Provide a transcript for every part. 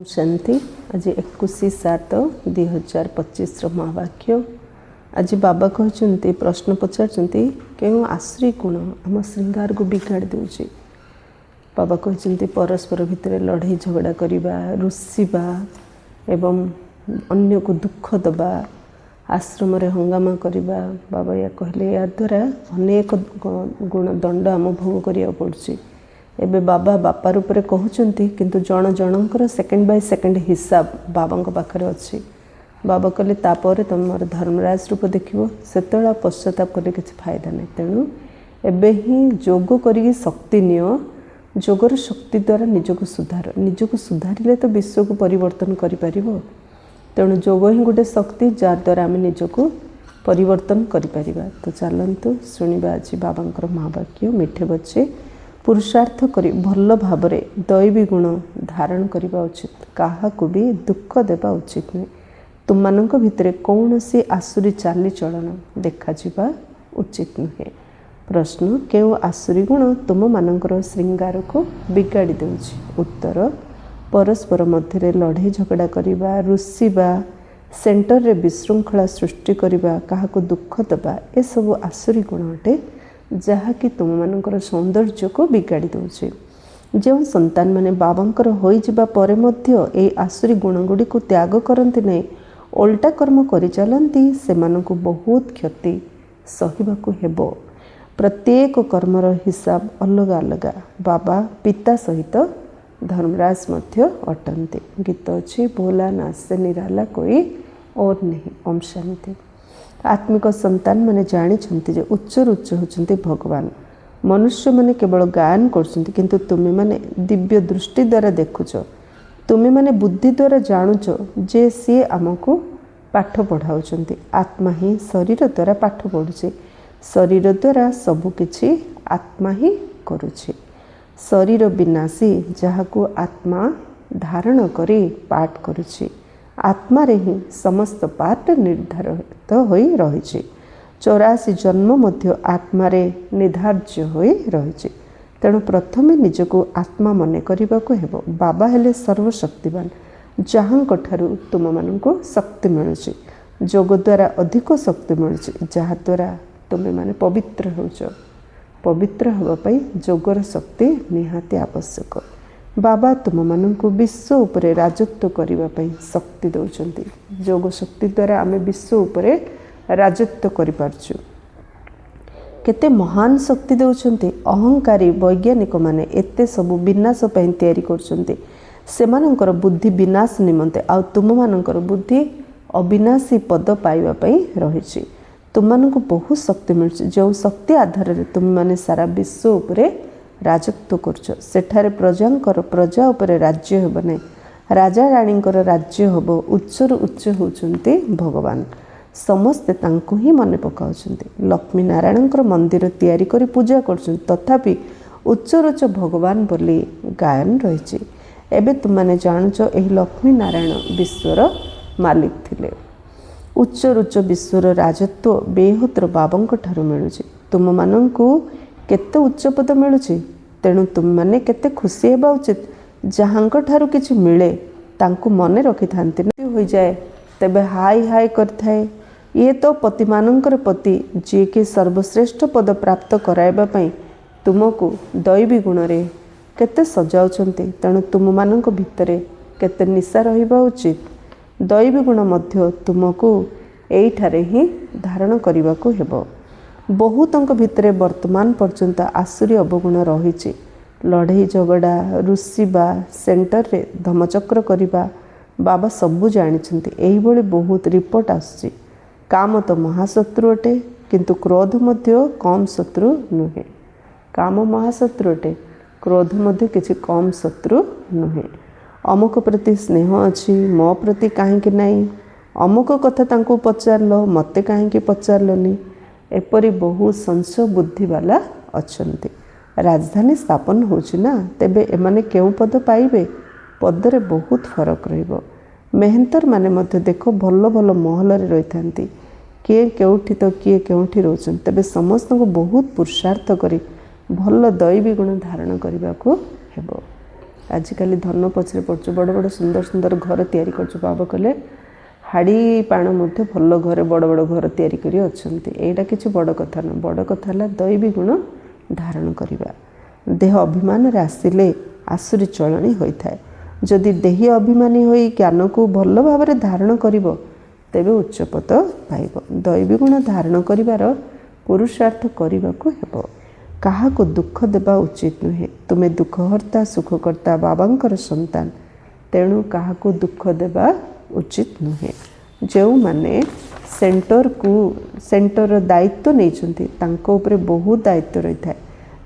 शांति आज 21/7/2025 महावाक्य। आज बाबा कहते प्रश्न पचार क्यों आश्री गुण आम श्रृंगार को बिगाड़ दूचे। बाबा कहते परस्पर भितर लड़ाई झगड़ा करवा, रुषिबा एवं अन्य को दुख दबा, आश्रम रे हंगामा करवा। बाबा या कहले या द्वारा अनेक गुण दंड आम भोग करिया पड़ुछि। एबे बाबा बापा रूप में कहते किंतु जन जनकर सेकेंड बाय सेकेंड हिसाब बाबा पाखे अच्छी। बाबा कहले तापर तुम मोर धर्मराज रूप देखिबो, सेतेला पश्चाताप कले किसी फायदा नहीं। तेणु एबे ही जोग करी शक्ति नियो, जोगर शक्ति द्वारा निजको सुधार, निजको सुधारिले तो विश्व को परिवर्तन करि परिबो। तेणु जोग ही गोटे शक्ति जद्वारा आम निजको परिवर्तन करि परिबा। तो चलतु शुणा आज बाबांकर महावाक्य। मिठे बच्चे पुरुषार्थ करी भल भावरे दैवी गुण धारण करने उचित, क्या भी दुख देवा उचित नहीं। तुम मानक भितर कौन सी आसुरी चाली चलन देखा उचित नुहे। प्रश्न क्यों आसुरी गुण तुम मानकर श्रृंगार को बिगाड़ी देउछि। उत्तर परस्पर मध्य लड़ाई झगड़ा करवा, रुषिबा, सेंटर रे विशृंखला सृष्टि करवा, क्या दुख देवा, ए सब आसुरी गुण अटे जहाँकि तुम मानकर सौंदर्य को बिगाड़ी दूचे। जो संतान माने बाबांकर होई जिबा परे मध्य ए आसुरी गुण गुड़ी को त्याग करती नहीं, ओल्टा कर्म करि चलती, सेमानकु बहुत क्षति सहिबाकु हेबो। प्रत्येक कर्मर हिसाब अलग अलग। बाबा पिता सहित धर्मराज मध्य अटंती। गीत अच्छी भोला नाच से निराला कोई और नहीं। ओम शांति। आत्मिक संतान माने जानी जे उच्चर उच्च होचंती भगवान। मनुष्य माने केवल गायन करछंती, किंतु तुमे माने दिव्य दृष्टि द्वारा देखुच, तुमे माने बुद्धि द्वारा जानुच जे सी आमको पाठ पढ़ाउछंती। आत्मा ही शरीर द्वारा पाठ पढ़ुछि, शरीर द्वारा सबु किछि आत्मा ही करुछि। शरीर विनाशी जहाको आत्मा धारण करी पाठ करुछि। आत्मा रे ही समस्त पाठ निर्धारित होई रहिछि। 84 जन्म मध्य आत्मा रे निर्धार्य होई रहिछि। तेणु प्रथमे निजको आत्मा मने करिबाको हेबो। बाबा हेले सर्वशक्तिवान, जहांक ठारू तुम माननको शक्ति मिलुछि। जोग द्वारा अधिक शक्ति मिलुछि, जहा द्वारा तुमे माने पवित्र होउछ। पवित्र होबा पई जोगर शक्ति निहाती आवश्यक। बाबा तुम माननको विश्व उपरे राजत्व करने पई शक्ति दौरान। जोग शक्ति द्वारा आम विश्व उपरे राजत्व करिपारछु। केते महान शक्ति दौरान। अहंकारी वैज्ञानिक माने एते सबु विनाश पई तैयारी करछन्ते। सेमानंकर बुद्धि विनाश निमंते, आ तुम मानकर बुद्धि अविनाशी पद पाइबा पई रहिछि। तुम माननको बहुत शक्ति मिलछि, जो शक्ति आधार रे तुम माने सारा विश्व उपरे राजत्व करछ। सेठारे प्रजांकर प्रजा उपरे राज्य हेब नहीं, राजा राणींकर राज्य हेब। उच्चर उच्च होउछन्ते भगवान, समस्ते तांको ही मने पकाउछन्ते। लक्ष्मी नारायणंकर मंदिर तैयारी करी पूजा करछन्ते, तथापि उच्चर उच्च भगवान बोली गायन रहिछि। एबे तुम माने जानुछ एही लक्ष्मी नारायण विश्वर मालिक थिले। उच्चर उच्च विश्वर राजत्व बेहतर बाबांक ठारू मिलुछि। तुम मानंकु केते उच्च पद मिलुछि। तेणु तुम माने केते खुशी हेबा उचित। जहांक ठारू किछि मिले तांकु मने रखि थांती न होई जाए, तबे हाय हाय करथाए। ये तो पति मानंकर पति जे कि सर्वश्रेष्ठ पद प्राप्त कराइबा पई तुमको दैवी गुण रे केते सजाउछन्ते। तेणु तुम मानंक भितरे केते निशा रहिबा उचित। दैवी गुण मध्य तुमको एइठारे ही धारण करिबाको हेबो। बहुतंक भितरे वर्तमान पर्यंत आसुरी अवगुण रही। लड़ाई झगड़ा, रुषिबा, सेंटर रे धमचक्र करवा, बाबा सबू जानी। यही बहुत रिपोर्ट आसुची। काम तो महाशत्रु अटे, किंतु क्रोध मध्य कम शत्रु नुहे। काम महाशत्रु अटे, क्रोध मध्य किछि कम शत्रु नुहे। अमुक प्रति स्नेह अच्छी, मो प्रति कहीं नहीं। अमुक कथा तांको पचारलो, मते कहीं पचारलोनी। एपरी बहु संशय बुद्धि वाला अच्छन्ति। राजधानी स्थापन होछि ना, तेबे एमाने केउ पद पाइबे? पदरे बहुत फरक रहिबो। मेहनतर माने मध्य देखो भल भल महल रे रहिथांती, किए केउठी तो किए केउठी रहउछन। तेबे समस्त को बहुत पुरुषार्थ करी भल दैवी गुण धारण करबाको हेबो। आजिकल धन पछरे पड़छ बड़ बड़ सुंदर सुंदर घर तैयारी करछु बाबा कहले हाड़ी पाण मध्य भल घर बड़ बड़ घर तैयारी करी अछंती एटा किछि बड़ कथा न बड़ कथा हला दैवी गुण धारण करिबा देह अभिमान रे आसिले आसुरी चलणी होइथाय जदि देही अभिमानी होई ज्ञान को भल भाव रे धारण करिवो तेबे उच्च पद पाइब दैवी गुण धारण करिवार पुरुषार्थ करने को हेबो कहा को दुख देवा उचित नुहे तुम्हें दुखहर्ता सुखकर्ता बाबांकर संतान तेणु कहा को दुख देवा उचित नुहे जो माने सेंटर दायित्व नहीं उपरे बहुत दायित्व रही था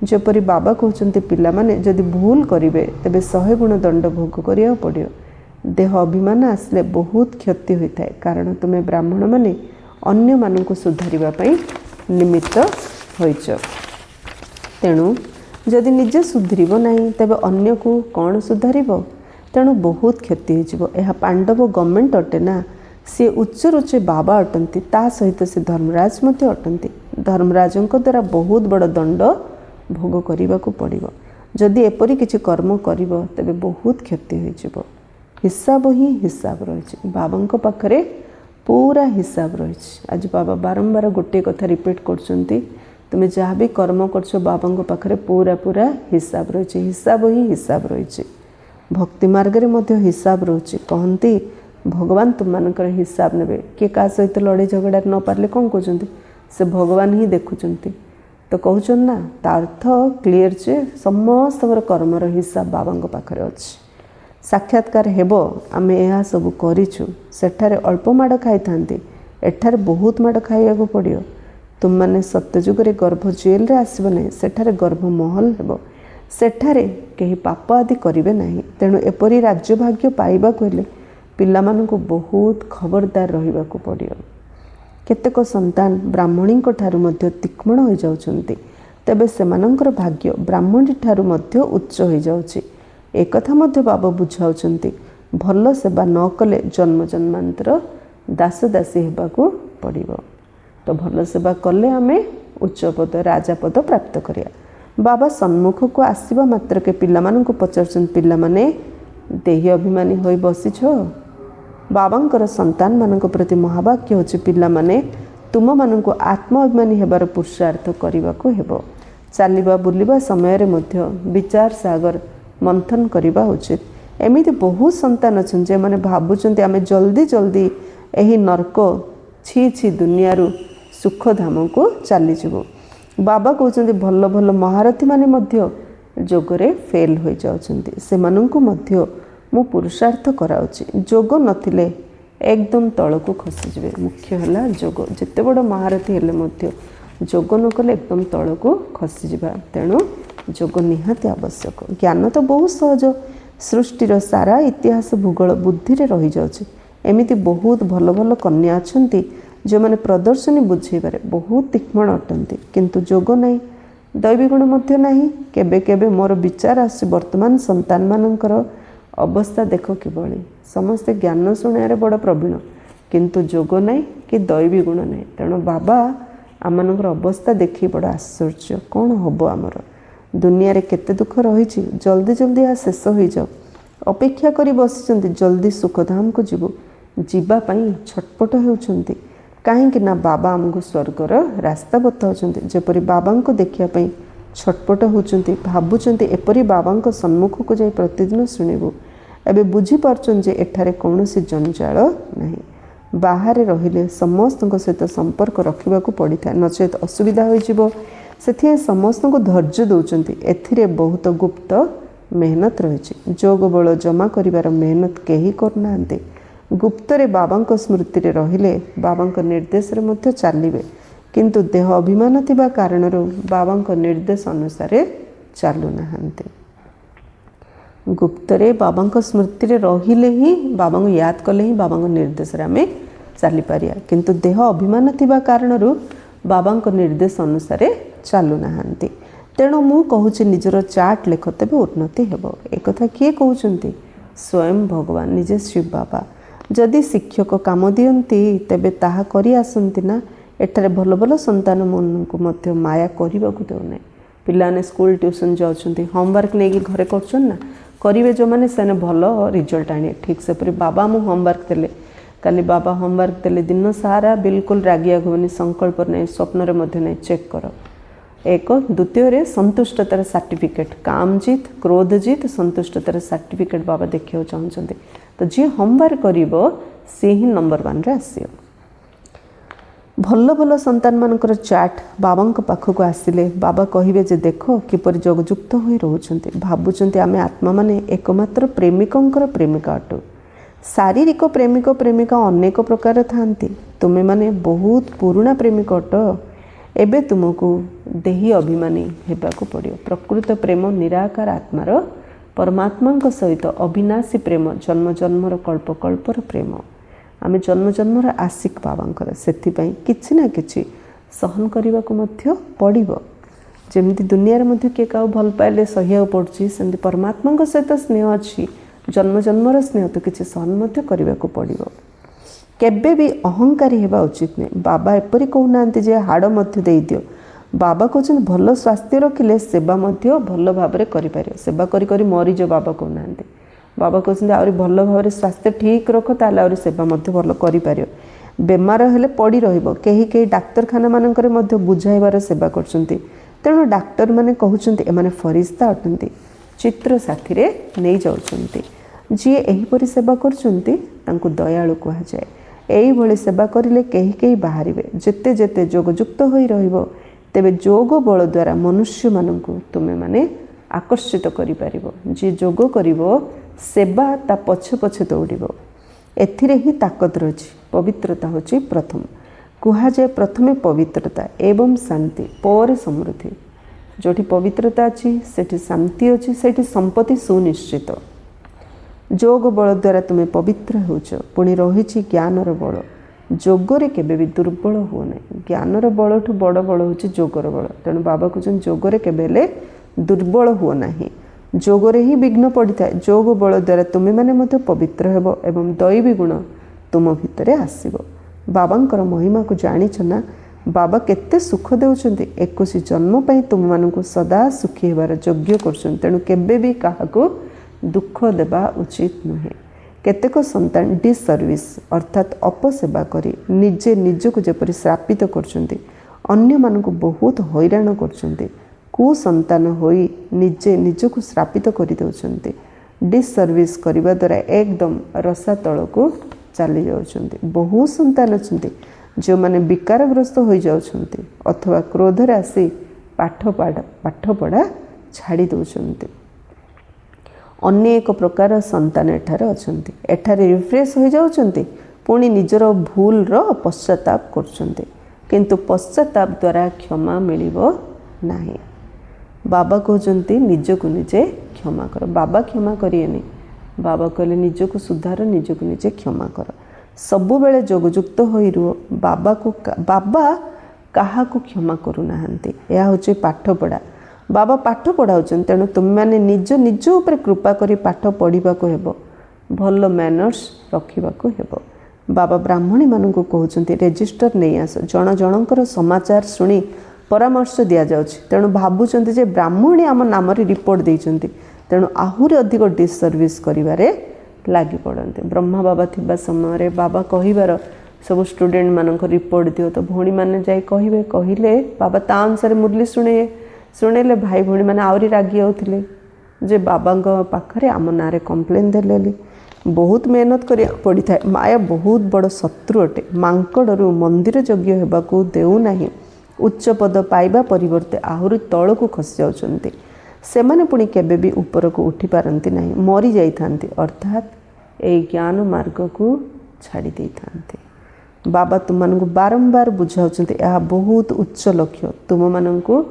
जपरी बाबा कहते पिला माने जदि भूल करेंगे तेबे 100 गुण दंड भोग करिया पड़ियो देह अभिमान आसले बहुत क्षति होता है कारण तुम्हें ब्राह्मण माने अन्य मानक सुधारिबा पई निमित्त होइछ तेणु जदि निजे सुधरिब नहीं तेबे अन्य को कौन सुधारिब तेणु बहुत क्षति हो यह पांडव गवर्नमेंट अटे ना सी उच्च रुचे बाबा अटंती ता सहित से धर्मराज मध्य अटंती धर्मराजों द्वारा बहुत बड़ दंड भोग करने को पड़ो जदि एपरी किछि कर्म करिब तेबे बहुत क्षति हो हिसाब ही हिसाब रही बाबा पाखरे पूरा हिसाब रही आज बाबा बारंबार गोटे कथा रिपीट करछंती तुम्हें जहाँ भी कर्म करछो बाबा पाखरे पूरा पूरा हिसाब रही हिसाब ही हिसाब रही भक्ति मार्ग रे मध्य हिसाब रोचे कहती भगवान तुम मानकर हिसाब नेबे किए का सहित लड़े झगड़ा न पारे कौन कहते से भगवान ही देखुंट तो कहते ना तार्थ क्लीयर जे समस्त कर्मर हिसाब बाबा पाखरे अच्छी साक्षात्कार हेबो आमे यह सब करिछु सेठारे अल्प माड़ खाई थांती एठारे बहुत माड़ खाइया को पड़ियो तुम माने सत्यजुग रे गर्भ जेल रे आसीबो नै सेठारे गर्भ महल हेबो सेठारे केही पाप आदि करिवे नाही तेणु एपरी राज्य भाग्य पाइबा को हेले पिला मानकु बहुत खबरदार रहिबा को पड़ियो केतेक संतान ब्राह्मणी ठारू मध्य तीक्ष्ण हो जाउछंती तेबे सेमानंकर भाग्य ब्राह्मणी ठारू मध्य उच्च हो जाउछि एक कथा मध्य बाबा बुझाउछंती भल सेवा न कले जन्म जन्मांतर दास दासी हेबाकू पड़िबो तो भल सेवा कले आमे उच्च पद राजा पद प्राप्त करिया बाबा सम्मुख को आसीबा मात्र के पिला मानकु पचारछन पिला माने देही अभिमानी होई बसिछ बाबांकर संतान मानक प्रति महावाक्य होछि पिला माने तुम मानकु आत्म अभिमानी हेबार पुरुषार्थ करिबाकू हेबो चालिबा बुलिबा समय रे मध्य विचार सागर मंथन करवा उचित एमिति बहुत संतान अच्छा जे माने भावुचंती आमे जल्दी जल्दी एही नरक छी छी दुनिया सुखधाम को चली जीवु बाबा कहते भल भल महारथी माने मध्य जोगरे फेल हो जाउछंती सेमानंकु मध्य मु पुरुषार्थ कराउछि जोग नथिले एकदम तळकु खसी जिवे मुख्य हला जोग जेते बड़ महारथी हेले मध्य जोग न कले एकदम तळकु खसी जिबा तेणु जोग निहाती आवश्यक ज्ञान तो बहुत सहज सृष्टिर सारा इतिहास भूगोल बुद्धि रे रही जाउछि एमिति बहुत भल भल कन्या अछंती जो माने प्रदर्शनी बुझेबारे बहुत तीक्ष्ण अटंती किंतु जोग नहीं दैवी गुण मध्य नहीं केबे केबे मोर विचार आसी वर्तमान संतान मानकर अवस्था देख किभली समस्ते ज्ञान शुणारे बड़ प्रवीण किंतु जोग नहीं कि दैवी गुण नहीं तेणु बाबा आमनकर अवस्था देखी बड़ आश्चर्य कौन हम आमर दुनिया रे केते दुख रही जल्दी जल्दी आ शेष हो जाओ अपेक्षा करी बसिचंती जल्दी सुखधाम को जीवु जीवा पाई छटपट होउछंती कहीं ना बाबा आमको स्वर्गर रास्ता बताउछंती जेपरी बाबा को देखिया पाई छटपट होउछंती भाबुछंती एपरी बाबा को सम्मुख को जाई प्रतिदिन सुनिबु एबे बुझी पारछन जे एठारे कौनसी जंजाल नहीं बाहर रहिले समस्त सहित संपर्क रखा पड़ी था नचेत असुविधा हो से समस्त को धैर्य दौरान एथिरे बहुत गुप्त मेहनत रही जोग बल जमा करिवार मेहनत कहीं करना गुप्त रे बाबा स्मृति रे रहिले बाबा निर्देश रे मध्य चलिबे किंतु देह अभिमान थिबा कारण बाबा निर्देश अनुसार चलु नाहांती गुप्त रे बाबा स्मृति रे रहिले ही बाबा को याद कले ही बाबा निर्देश रे आमे चली पारिया किंतु देह अभिमान थिबा कारण बाबा निर्देश अनुसार चलु नाहांती तेणु मु कहूची निजर चार्ट लेख तेबे उन्नति हेबो एक कथा किए कहउचंती स्वयं भगवान निजे शिव बाबा जदि शिक्षक काम दियंती तेबे ताहा करी आसंती ना एठारे भल भल संतान मन को मध्य माया करने को देउ ना पिलाने स्कूल ट्यूशन जाउछंती होमवर्क लेगी घरे करछन ना करेंगे जो मैंने से भल रिजल्ट आने ठीक सेपरी बाबा मु होमवर्क देले काली बाबा होमवर्क देले दिन सारा बिल्कुल रागिया घुनी संकल्प नहीं स्वप्न नहीं चेक कर एक द्वितीय संतुष्टतार सर्टिफिकेट काम जीत क्रोध जीत संतुष्टतार सर्टिफिकेट बाबा देखा चाहते तो जी होमवर्क कर सी ही नंबर 1 रे आसियो भल भल संतान मानकर चाट बाबा पाखक आसिले बाबा कहिबे जे देखो किपर जगजुक्त होई रहउछन्ते भाबुछन्ते आमे आत्मा माने एकमात्र प्रेमिकंकर प्रेमिका अटु शारीरिक प्रेमिक प्रेमिका अनेक प्रकार थांती तुमे माने बहुत पुराना प्रेमिक अट एबे तुमको देही अभिमानी हेबाकू पड़ियो प्रकृत प्रेम निराकार आत्मार परमात्मा सहित अविनाशी प्रेम जन्म जन्मर कल्प कल्पर प्रेम आमे जन्म जन्मर आशिक बाबांकर सेथिपाई किछि ना किछि सहन करने को पड़ो जमी दुनिया मध्य किए क्या भल पाइले सहिया पड़ुछि सेमती परमात्मा सहित स्नेह अच्छी जन्म जन्मर स्नेह तो किसी सहन करने को पड़ो केबे भी अहंकारी हेबा उचित नहीं बाबा एपरी कहूना जे हाड़ मध्य दे दियो बाबा कहते भल स्वास्थ्य रखिले सेवा भल भाव में सेवा करी मरीज बाबा कहूना बाबा कहते आहरी भल भाव स्वास्थ्य ठीक रख ताले आहरी सेवा भल कर बेमार हेले पड़ी रहिबो केही केही डाक्तरखाना मानकरे मध्य बुझाइबार सेवा करछन्ती तेणु डाक्टर माने कहउछन्ती एमाने फरिश्ता अटन्ती चित्र साथी रे नै जाउछन्ती जी एहीपरि सेवा करछन्ती तांकु दयालु कहा जाए एही भली सेवा करिले केही केही बाहरिबे जेते जेते जोगयुक्त होई रहिबो तेबे जोग बल द्वारा मनुष्य मानंकु तुमे माने आकर्षित करि पारिबो जी जोग करिवो सेवा ता पछे पछे दौड़िबो एथिरे ही ताकत रही पवित्रता होची प्रथम कुहा जाए प्रथमे पवित्रता एवं शांति पर समृद्धि जोठी पवित्रता अच्छी सेठी शांति अच्छी सेठी संपत्ति सुनिश्चित जोग बल द्वारा तुम्हें पवित्र होच पुणी रही ज्ञानर बल जोगरे केबे भी दुर्बल हो ना ज्ञानर बल ठू बड़ बल होची जोगर बल तेणु बाबा कहते जोगरे केबे दुर्बल हो ना जोगरे ही विघ्न पड़ी था जोग बल द्वारा तुम्हें मैंने पवित्र हेब एवं दैवी गुण तुम भितर आसब बाबांकर महिमा को जानिछ ना बाबा केते सुख देउछन्ति 21 जन्म पई तुम मानकु सदा सुखी हेबार योग्य करछन तेणु केबे भी काहाकू दुख देबा उचित नुहे केतेक संतान डिसर्विस अर्थात अपसेवा करी निजे निजको जेपरि श्रापित करछन्ति अन्य मानकु बहुत हैरान करछन्ति कुसंतान होई निजे निजको श्रापित करि देउछन्ति डिसर्विस करिबा द्वारा एकदम रसा तळको चली जाउछन्ति बहु संतान अछन्ति जो माने विकारग्रस्त हो जाउछन्ति अथवा क्रोध आसी पाठ पढ़ा छाड़ी दउछन्ति अनेक प्रकार संतान एठारे अछन्ति एठारे रिफ्रेश हो जाउछन्ति पुणी निजर भूल रो पश्चाताप करछन्ति किंतु पश्चाताप द्वारा क्षमा मिलिबो नाही बाबा कहते निजको निजे क्षमा कर बाबा क्षमा करिएनि बाबा कहले निजको सुधार निजको निजे क्षमा कर सबु बेले जोगयुक्त होई रुह बाबा काहा को क्षमा करू नाहंती या होचे पाठ पढ़ा बाबा पाठ पढ़ाउछन तेणु तुम माने निज निज ऊपर कृपा करी पाठ पढ़िबा को हेबो भल मैनर्स रखिबा को हेबो बाबा ब्राह्मणी मानकु कहउछन्ती रेजिस्टर नै आस जण जणकर समाचार सुनी परामर्श दिया जाउछि तेणु भाबुछन्ती जे ब्राह्मणी आम नाम रे रिपोर्ट देइछन्ती तेणु आहुरी अधिक डिसर्विस करिवारे लागी पड़ते ब्रह्मा बाबा थिबा समय रे बाबा कहिबार सब स्टूडेंट मानक रिपोर्ट दियो तो भौणी माने जाई कहिबे कहिले बाबा ता अनुसार मुरली शुणेले भाई भौणी माने आवरी रागी होथिले जे बाबांग पाखरे आम नारे कंप्लेन देलेली बहुत मेहनत करिया पड़ी था माया बहुत बड़ शत्रु अटे मांकड़रू मंदिर यज्ञ हेबाकू देउ नाही उच्च पद पाइबा परिवर्ते आहुरी तळकू खसी जाउछन्ती सेमाने पुणी केबे भी ऊपर को उठी पारंती नहीं मरी जाइथांती अर्थात ए ज्ञान मार्ग को छाड़ी देइथांती बाबा तुम मानकु बारंबार बुझाउछन्ती यह बहुत उच्च लक्ष्य तुम मानकु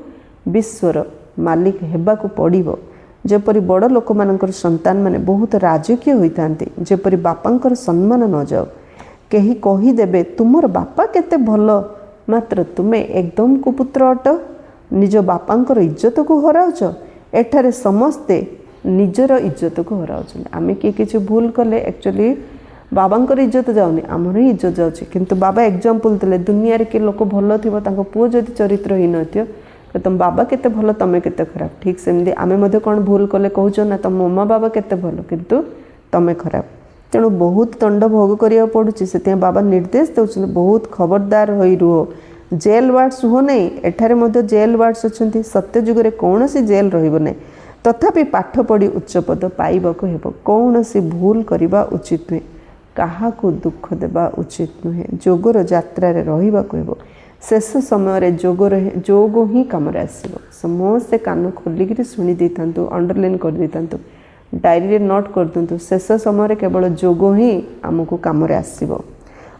विश्वर मालिक हेबाकू पड़िबो जेपरि बड़ लोक मानकर संतान माने बहुत राजकीय होइथांती जेपरि बापांकर सम्मान न जाओ केही कही देबे तुमर बापा केते भल मात्र तुमे एकदम कुपुत्र अट निज बापांकर इज्जत को हराउछ एठारे समस्ते निजर इज्जत को हराउछन आमे के किछि भूल कले एक्चुअली बाबांकर इज्जत जाउनी हमर ही इज्जत जाउछि किंतु बाबा एग्जांपल देले दुनिया रे के लोक भल थिबो तांको पुओ जदि चरित्रहीन थियो तुम बाबा केते भल तमें केते खराब। ठीक सेमती आमे मध्य कौन भूल कले कहूच ना तुम मम्मा बाबा केते भल किंतु तमें खराब। तेणु बहुत दंड भोग करिया पड़ुछि। से बाबा निर्देश दउछन बहुत खबरदार होई रुह। जेल वार्ड्स हो नहीं, एठारे मध्य जेल वार्ड्स अछंती। सत्य जुग रे कौनसी जेल रहिबो नहीं। तथापि पाठ पढ़ी उच्च पद पाइबाको हेबो। कौनसी भूल करिबा उचित नुहे, काहाकू दुख देबा उचित नुहे। जोगर यात्रा रे रहिबाको हेबो। शेष समय रे जोग ही काम आसो। समस्ते कान खोलिकी शुणी दे था, अंडरलाइन कर दे था, डायरी नोट कर दिंतु। शेष समय केवल जोग ही आमको कम आसो।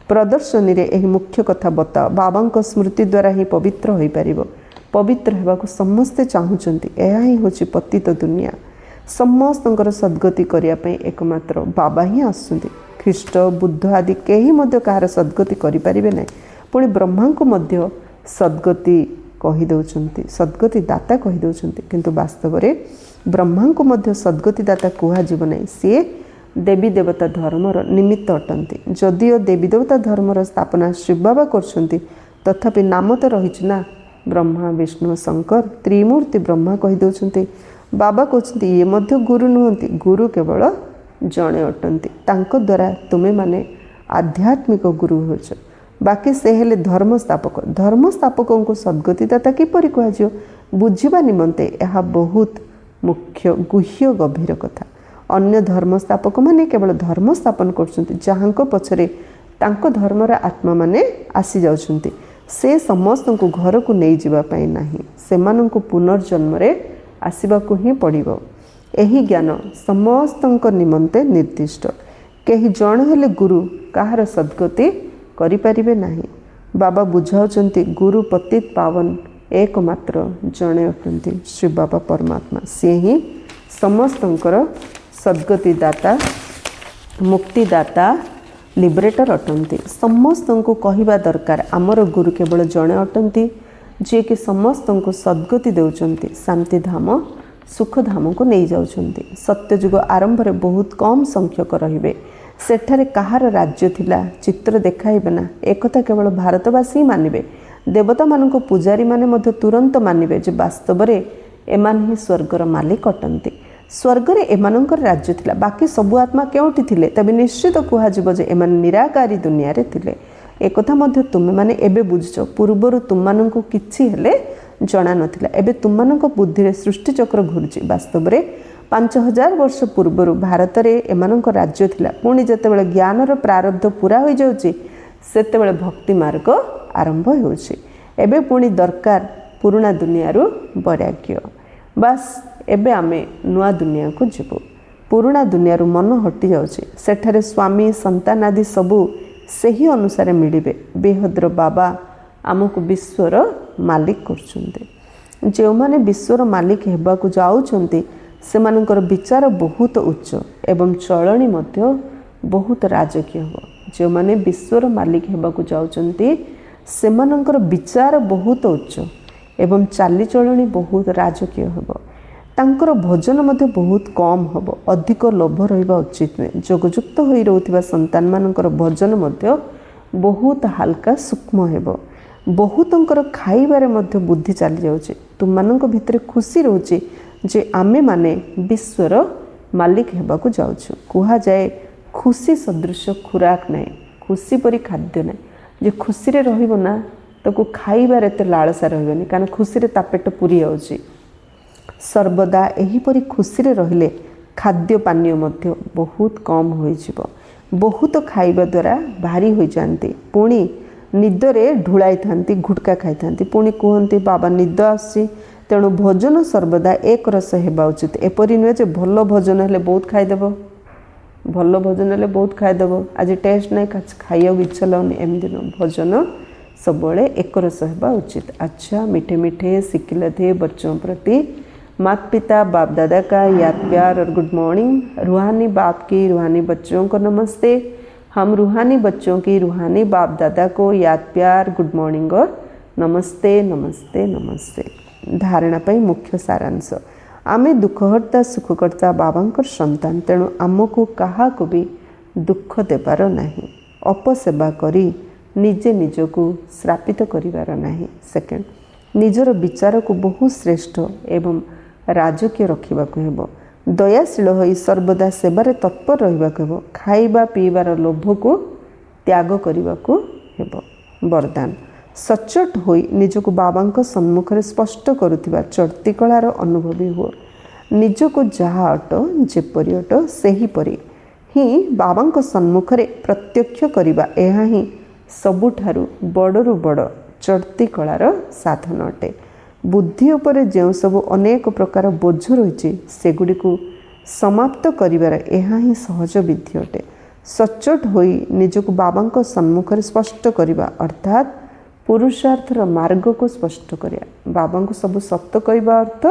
प्रदर्शनी रे एही मुख्य कथा बताओ। बाबा स्मृति द्वारा ही पवित्र हो पार। पवित्र होगा समस्ते चाहूँगी। यह ही हूँ पतित दुनिया। समस्तଙ୍କର सद्गति करने एकमात्र बाबा ही आसुँच। ख्रीष्ट बुद्ध आदि कहीं कहार सद्गति करें ना। पुणी ब्रह्मा को मध्य सद्गति कहीदे, सद्गति दाता कहीदे, किंतु वास्तव में ब्रह्मा को मध्य सद्गति दाता कहुब ना। सी देवी देवता धर्मर निमित्त अटंती। जदिओ देवी देवता धर्मर स्थापना शिव बाबा कर, तथापि नाम तो रही ना ब्रह्मा विष्णु शंकर त्रिमूर्ति ब्रह्मा कहीदे। बाबा कहते ये मध्य गुरु नुहति, गुरु केवल जड़े अटंती। तांको द्वारा तुम्हें माने आध्यात्मिक गुरु होच। बाकी से हेले धर्मस्थापक। धर्मस्थापकों को सद्गतिदाता किपरि कहुए बुझा निमंते यह बहुत मुख्य गुह्य गभीर कथा। अन्य धर्मस्थापक माने केवल धर्म स्थापन कर जहाँ पछरे तांको धर्मर आत्मा माने आसी जाउछंती। से समस्त को घर को नहीं जावाई ना, से पुनर्जन्म आसवाक ही पड़ो। यही ज्ञान समस्त निमंते निर्दिष्ट। कहीं जन हेले गुरु कहार सद्गति करें ना। बाबा बुझाऊँच गुरु पतित पावन एकमात्र जड़े अटंती श्री बाबा परमात्मा। सी ही समस्तंकर सद्गति दाता मुक्तिदाता लिबरेटर अटंती। समस्त को कहवा दरकार आमर गुरु केवल जड़े अटंती जी कि समस्त को सद्गति देउचंती, शांति धाम सुख धाम को नहीं जाउचंती। सत्यजुग आरंभ रे बहुत कम संख्यक रहिबे। सेठारे कहार राज्य थिला चित्र देखाइबे ना, एकथा केवल भारतवासी मानिबे। देवता मानक पूजारी माने मध्य तुरंत मानिबे जे वास्तव रे एमान ही स्वर्गर मालिक अटंती। स्वर्ग रे एमानंकर राज्य थिला। बाकी सबु आत्मा केउठी थिले तबे निश्चित कुहाजिबो जे एमान निराकारी दुनिया रे थिले। एकथा मध्य तुमे माने एबे बुझछ। पूर्वरु तुममानंकु किछि हेले जणा नथिला। एबे तुममानंक बुद्धि रे सृष्टि चक्र घुरुची। वास्तव रे 5000 वर्ष पूर्वरु भारत रे एमानंक राज्य थिला। पुणी जेतेबेले ज्ञानर प्रारब्ध पूरा होई जाउची सेतेबेले भक्ति मार्ग आरंभ होउची। एबे पुणी दरकार पुराना दुनिया रु वैराग्य। बस एबे आमे नुआ दुनिया को जीवु। पुराना दुनिया रु मन हटि जाउची। सेठारे स्वामी संतान आदि सबू सही अनुसार मिलिबे। बेहद्र बाबा आमको विश्वर मालिक करछुंते। जो माने विश्वर मालिक हेबाकु जाउछंती सेमानकर विचार बहुत उच्च एवं चलणी मध्य बहुत राजकीय हो। जो माने विश्वर मालिक हेबाकु जाउछंती सेमानकर विचार बहुत उच्च एवं चालीचलणी बहुत राजकीय हो। तांकर भजन मध्य बहुत कम हम। अधिक लोभ रहिबा उचित नुहे। जोगयुक्त होई रहउथिबा संतान मानकर भजन मध्य बहुत हल्का सूक्ष्म हेबो। बहुतंकर खाइबारे मध्य बुद्धि चली जाउची। तुम मानक भितर खुशी रहउची जे आमे माने विश्वर मालिक हेबाकु जाउछु। कुहा जाए खुशी सदृश खुराक नाही, खुशी परी खाद्य नाही। जे खुशी रे रहिबो ना ताको खाइबारे ते लालसा रहिबनी, कारण खुशी रे ता पेट पुरी जाउची। सर्वदा एहीपरी खुशी रे रहिले खाद्य पानीय मध्य बहुत कम होई जिवो। बहुत खाइबा द्वारा भारी होई जानती। पुणी निदरे ढुलाई थांती, गुटका खाई थांती। पुणी कहती बाबा निद आसी, तेणु भोजन सर्वदा एक रस हेबा उचित। एपरी नुहे जे भल भोजन हेले बहुत खाईदेव, भल भोजन हेले बहुत खाईदेव, आज टेस्ट नहीं खाइया इच्छा लगनी, एमती न। भोजन सब एक रस हेबा उचित। अच्छा मीठे मीठे शिखिले थे बच्चों प्रति माता पिता बाप दादा का याद प्यार और गुड मॉर्निंग। रूहानी बाप की रूहानी बच्चों को नमस्ते। हम रूहानी बच्चों की रूहानी बाप दादा को याद प्यार गुड मॉर्निंग और नमस्ते नमस्ते नमस्ते। धारणा पाई मुख्य सारांश। आमे दुखहर्ता सुखकर्ता बाबांकर संतान, तेणु आमको काहाको भी दुख देबार नाही। अपसेवा करी निजे निजको श्रापित करिवार नाही। सेकेंड, निजर विचार को बहु श्रेष्ठ एवं राजकीय रखा दयाशील होई सर्वदा सेवार तत्पर रहा खाइबा पीबार लोभ को त्याग करने को वरदान सचोट होई निजक बाबा सम्मुख में स्पष्ट करुवा चर्ती कलार अनुभवी हुओ निजको जहाँ अट जेपरी अट सेहीपरि ही बाबा सम्मुख में प्रत्यक्ष करवा यह ही सबुठारु बड़रू बड़ चर्ती कलार साधन अटे। बुद्धि उपरे जो सब अनेक प्रकार बोझ रही सेगुड़ी को समाप्त करिवार यह ही सहज विधि अटे। सचोट होई निजको बाबा सम्मुख में स्पष्ट करवा अर्थात पुरुषार्थर मार्ग को स्पष्ट करिया बाबा को सब सत्य कहवा अर्थ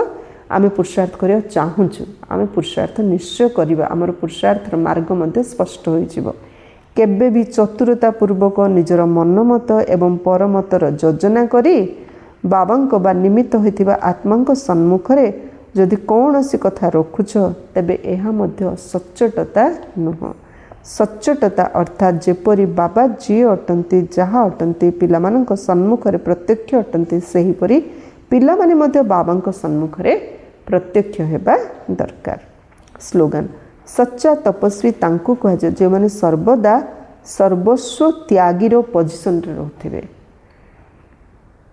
आम पुरुषार्थ करने चाहूँ आम पुरुषार्थ निश्चय करवा आमर पुरुषार्थर मार्ग मध्य स्पष्ट हो केबे भी चतुरता पूर्वक निजर मनमत एवं परमतर योजना करी बाबा बा निमित्त होइतिबा आत्मा सम्मुख में जदि कौन सी कथा रखुछ तेबे यह मध्य सच्चोटता नुह। सच्चोटता अर्थात जेपरी बाबा जी अटंती जहाँ अटंती पिलामानंक सम्मुख में प्रत्यक्ष अटंती सेहीपरि पिलामाने मध्य बाबा सम्मुख में प्रत्यक्ष हेबा दरकार। स्लोगान सच्चा तपस्वी तांकु कहुए जो मैंने सर्वदा सर्वस्व त्यागीर पोजिशन रे रहथिबे।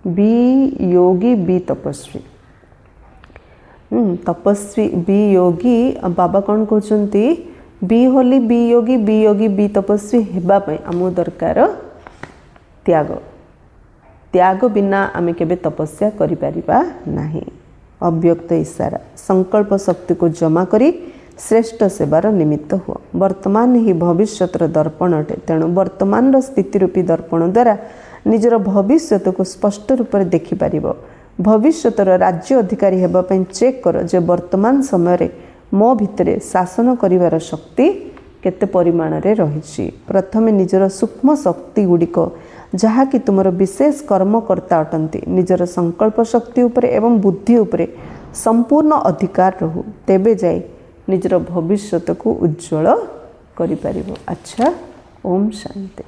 बी योगी बी तपस्वी तपस्वी बी योगी बाबा कौन कहते बी होली बी योगी बी तपस्वी हेबापई आम दरकार त्याग त्याग बिना आम केबे तपस्या करिपारिबा नाही। अव्यक्त इशारा संकल्प शक्ति को जमा करी श्रेष्ठ सेवार निमित्त हुआ वर्तमान ही भविष्यतर दर्पण अटे तेणु वर्तमान स्थिति रूपी दर्पण द्वारा निजर भविष्यत को स्पष्ट रूप से देखिपार भविष्यतर राज्य अधिकारी हेबापई चेक कर जे वर्तमान समय मो भितरे शासन करिवार शक्ति केते परिमाण रे रही। प्रथमे निजर सूक्ष्म शक्ति गुड़िक जहाँकि तुमर विशेष कर्मकर्ता अटंती निजर संकल्प शक्ति उपरे एवं बुद्धि उपरे संपूर्ण अधिकार रहू तेबे जाए निजर भविष्यत को उज्ज्वल करिपारिबो। अच्छा ओम शांति।